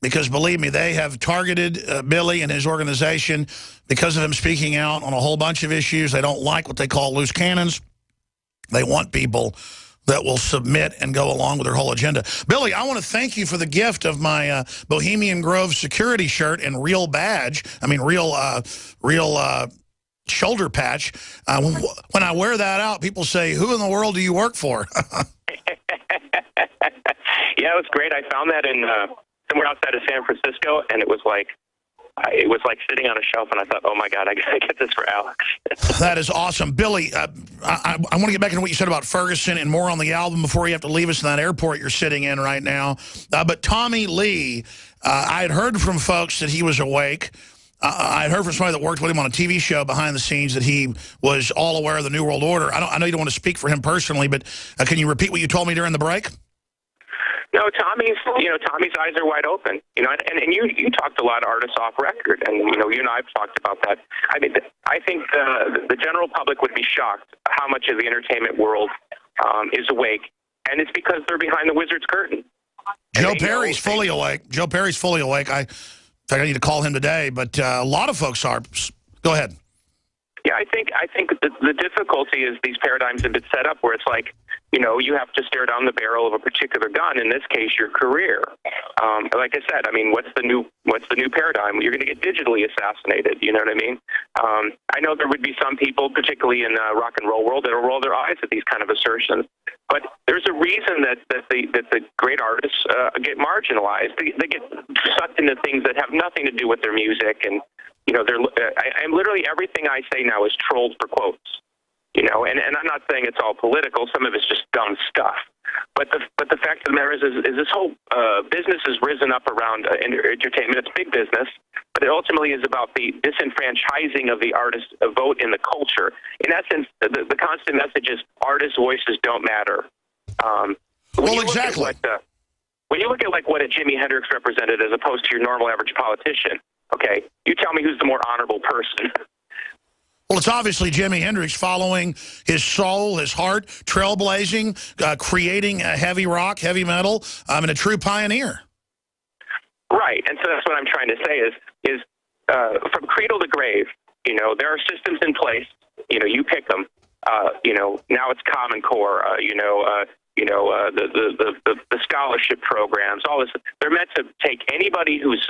because, believe me, they have targeted Billy and his organization because of him speaking out on a whole bunch of issues. They don't like what they call loose cannons. They want people that will submit and go along with their whole agenda. Billy, I want to thank you for the gift of my Bohemian Grove security shirt and real badge. I mean, real shoulder patch. When I wear that out, people say, "Who in the world do you work for?" Yeah, it was great. I found that in somewhere outside of San Francisco, and it was like sitting on a shelf, and I thought, oh my God, I gotta get this for Alex. That is awesome. Billy, I want to get back into what you said about Ferguson and more on the album before you have to leave us in that airport you're sitting in right now. But Tommy Lee, I had heard from folks that he was awake. I had heard from somebody that worked with him on a TV show behind the scenes that he was all aware of the New World Order. I know you don't want to speak for him personally, but can you repeat what you told me during the break? No, Tommy's eyes are wide open, and you talked a lot of artists off record, and you and I have talked about that. I mean, I think the general public would be shocked how much of the entertainment world is awake, and it's because they're behind the wizard's curtain. Joe Perry's fully awake. Joe Perry's fully awake. In fact, I need to call him today, but a lot of folks are. Go ahead. Yeah, I think the difficulty is these paradigms have been set up where it's like, you have to stare down the barrel of a particular gun. In this case, your career. Like I said, I mean, what's the new paradigm? You're going to get digitally assassinated. You know what I mean? I know there would be some people, particularly in the rock and roll world, that will roll their eyes at these kind of assertions. But there's a reason that the great artists get marginalized. They get sucked into things that have nothing to do with their music, and I'm literally everything I say now is trolled for quotes. And I'm not saying it's all political. Some of it's just dumb stuff. But the fact of the matter is this whole business has risen up around entertainment. It's big business, but it ultimately is about the disenfranchising of the artist's vote in the culture. In essence, the constant message is artists' voices don't matter. Well, exactly. When you look at like what a Jimi Hendrix represented as opposed to your normal average politician, okay, you tell me who's the more honorable person. Well, it's obviously Jimi Hendrix following his soul, his heart, trailblazing, creating heavy rock, heavy metal, and a true pioneer. Right, and so that's what I'm trying to say is from cradle to grave, there are systems in place, you pick them, now it's Common Core, the scholarship programs, all this. They're meant to take anybody who's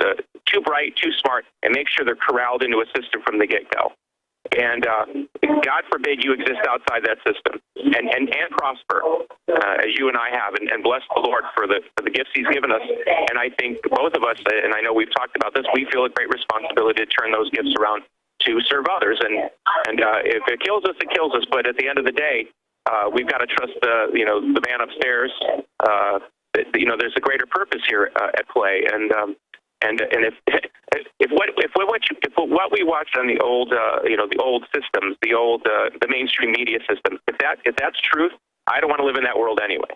too bright, too smart, and make sure they're corralled into a system from the get-go. And God forbid you exist outside that system and prosper as you and I have, and bless the Lord for the gifts He's given us. And I think both of us, and I know we've talked about this, we feel a great responsibility to turn those gifts around to serve others. And if it kills us, it kills us. But at the end of the day, we've got to trust the man upstairs. There's a greater purpose here at play. And if what we watched on the old the old systems, the mainstream media systems, if that's truth, I don't want to live in that world anyway.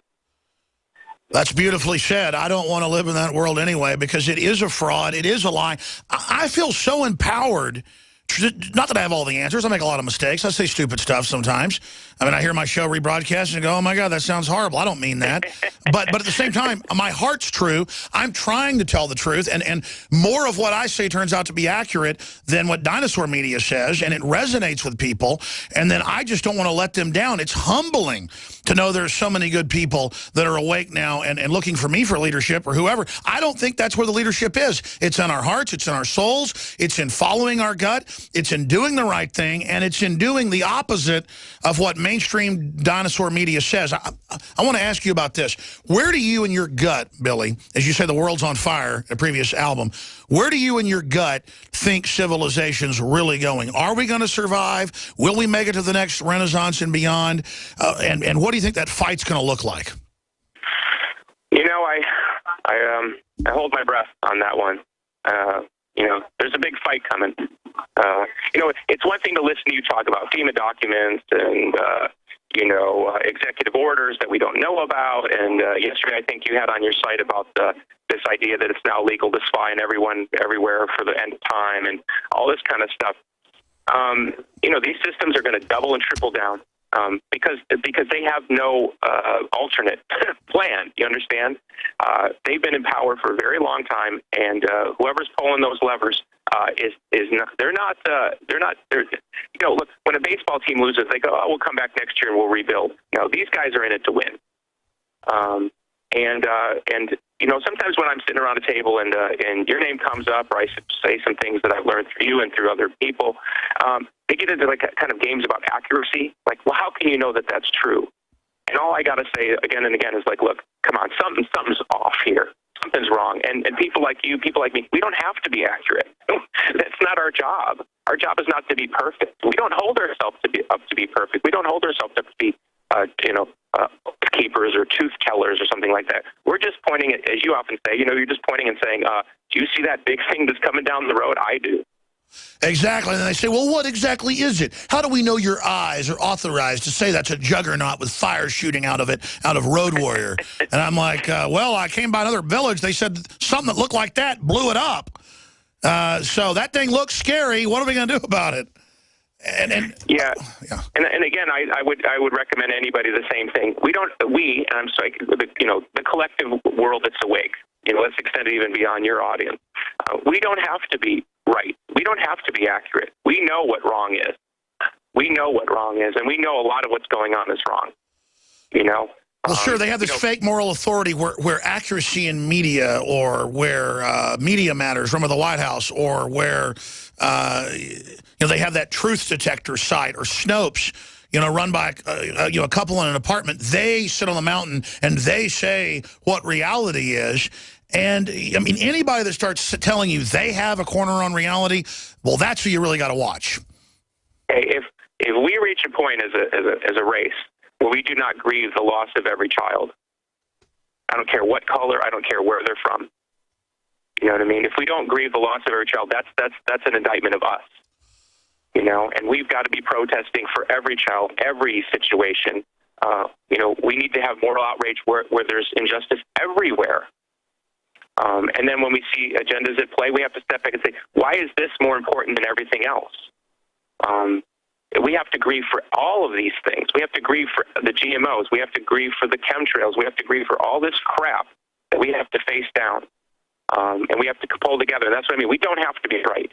That's beautifully said. I don't want to live in that world anyway, because it is a fraud. It is a lie. I feel so empowered. Not that I have all the answers. I make a lot of mistakes. I say stupid stuff sometimes. I mean, I hear my show rebroadcast and go, oh, my God, that sounds horrible. I don't mean that. But at the same time, my heart's true. I'm trying to tell the truth. And more of what I say turns out to be accurate than what dinosaur media says. And it resonates with people. And then I just don't want to let them down. It's humbling to know there's so many good people that are awake now and looking for me for leadership or whoever. I don't think that's where the leadership is. It's in our hearts. It's in our souls. It's in following our gut. It's in doing the right thing, and it's in doing the opposite of what mainstream dinosaur media says. I want to ask you about this. Where do you in your gut, Billy, as you say the world's on fire, a previous album, where do you in your gut think civilization's really going? Are we going to survive? Will we make it to the next Renaissance and beyond? And what do you think that fight's going to look like? I hold my breath on that one. There's a big fight coming. It's one thing to listen to you talk about FEMA documents and, executive orders that we don't know about. And yesterday I think you had on your site about this idea that it's now legal to spy on everyone everywhere for the end of time and all this kind of stuff. These systems are going to double and triple down because they have no alternate plan. You understand? They've been in power for a very long time, and whoever's pulling those levers is not. They're not. You know, look, when a baseball team loses, they go, "Oh, we'll come back next year and we'll rebuild." You know, these guys are in it to win. And you know, sometimes when I'm sitting around a table and your name comes up, or I say some things that I've learned through you and through other people, they get into like kind of games about accuracy. Like, well, how can you know that that's true? And all I got to say again and again is like, look, come on, something's off here. Something's wrong. And people like you, people like me, we don't have to be accurate. That's not our job. Our job is not to be perfect. We don't hold ourselves up to be perfect. We don't hold ourselves up to be keepers or truth tellers or something like that. We're just pointing at, as you often say, you know, you're just pointing and saying, do you see that big thing that's coming down the road? I do. Exactly. And they say, well, what exactly is it? How do we know your eyes are authorized to say that's a juggernaut with fire shooting out of it, out of Road Warrior? And I'm like, well, I came by another village. They said something that looked like that blew it up. So that thing looks scary. What are we going to do about it? And yeah. And again, I would recommend anybody the same thing. And I'm sorry, the collective world that's awake. You know, let's extend it even beyond your audience. We don't have to be right. We don't have to be accurate. We know what wrong is. We know what wrong is, and we know a lot of what's going on is wrong. You know. Well, sure, they have this fake moral authority where accuracy in media, or where media matters, remember the White House, or where they have that truth detector site, or Snopes, run by a couple in an apartment. They sit on the mountain and they say what reality is. And I mean, anybody that starts telling you they have a corner on reality, well, that's who you really got to watch. Hey, if we reach a point as a race where we do not grieve the loss of every child, I don't care what color, I don't care where they're from. You know what I mean? If we don't grieve the loss of every child, that's an indictment of us. You know, and we've got to be protesting for every child, every situation. We need to have moral outrage where there's injustice everywhere. And then when we see agendas at play, we have to step back and say, why is this more important than everything else? We have to grieve for all of these things. We have to grieve for the GMOs. We have to grieve for the chemtrails. We have to grieve for all this crap that we have to face down. And we have to pull together. That's what I mean. We don't have to be right.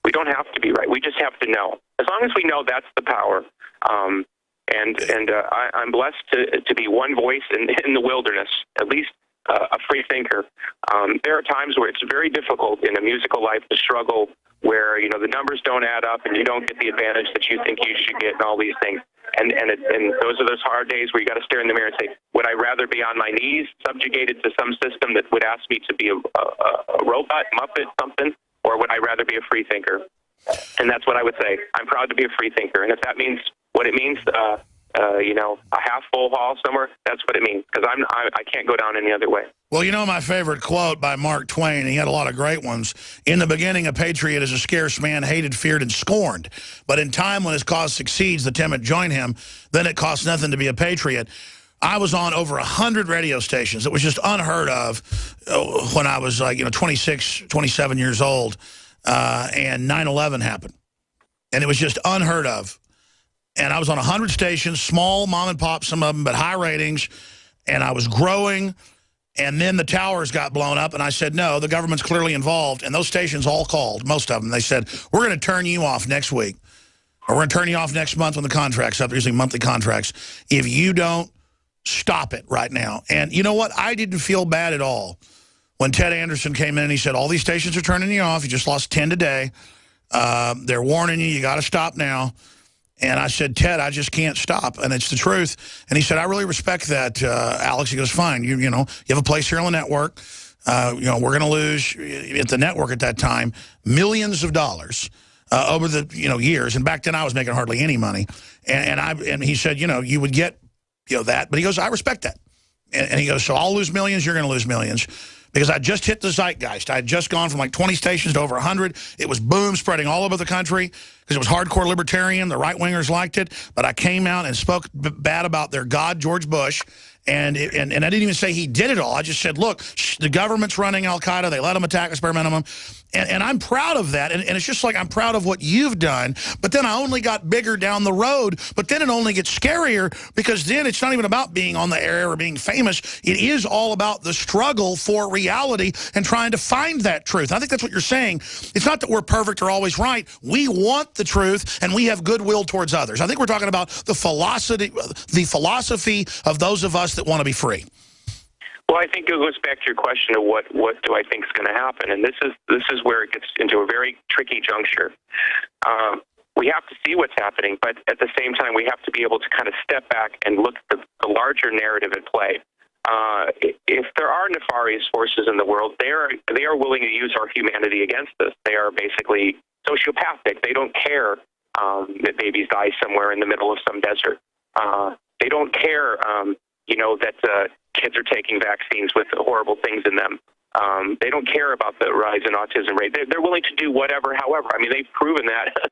We don't have to be right. We just have to know. As long as we know, that's the power. I'm blessed to be one voice in the wilderness, at least a free thinker. There are times where it's very difficult in a musical life to struggle, where the numbers don't add up and you don't get the advantage that you think you should get, and all these things. And those are those hard days where you got to stare in the mirror and say, would I rather be on my knees, subjugated to some system that would ask me to be a robot, Muppet, something, or would I rather be a free thinker? And that's what I would say. I'm proud to be a free thinker. And if that means what it means, a half full hall somewhere, that's what it means. Because I can't go down any other way. Well, my favorite quote by Mark Twain, he had a lot of great ones. In the beginning, a patriot is a scarce man, hated, feared, and scorned. But in time, when his cause succeeds, the timid join him. Then it costs nothing to be a patriot. I was on over 100 radio stations. It was just unheard of when I was 26, 27 years old, and 9/11 happened. And it was just unheard of. And I was on 100 stations, small mom and pop, some of them, but high ratings. And I was growing. And then the towers got blown up. And I said, no, the government's clearly involved. And those stations all called, most of them. They said, we're going to turn you off next week. Or we're going to turn you off next month when the contract's up. They're usually monthly contracts. If you don't stop it right now. And you know what? I didn't feel bad at all when Ted Anderson came in and he said, all these stations are turning you off. You just lost 10 today. They're warning you. You got to stop now. And I said, Ted, I just can't stop. And it's the truth. And he said, I really respect that, Alex. He goes, fine. You have a place here on the network. We're going to lose at the network at that time millions of dollars over the years. And back then I was making hardly any money. And he said, you would get that. But he goes, I respect that. And he goes, so I'll lose millions. You're going to lose millions. Because I just hit the zeitgeist. I had just gone from like 20 stations to over 100. It was boom, spreading all over the country because it was hardcore libertarian. The right-wingers liked it. But I came out and spoke bad about their god, George Bush. And I didn't even say he did it all. I just said, look, the government's running al-Qaeda. They let them attack us bare minimum. And I'm proud of that. And it's just like I'm proud of what you've done. But then I only got bigger down the road. But then it only gets scarier because then it's not even about being on the air or being famous. It is all about the struggle for reality and trying to find that truth. I think that's what you're saying. It's not that we're perfect or always right. We want the truth, and we have goodwill towards others. I think we're talking about the philosophy of those of us that want to be free. Well, I think it goes back to your question of what do I think is going to happen, and this is where it gets into a very tricky juncture. We have to see what's happening, but at the same time, we have to be able to kind of step back and look at the larger narrative at play. If there are nefarious forces in the world, they are willing to use our humanity against us. They are basically sociopathic. They don't care that babies die somewhere in the middle of some desert. They don't care, that kids are taking vaccines with horrible things in them. They don't care about the rise in autism rate. They're willing to do whatever, however. I mean, they've proven that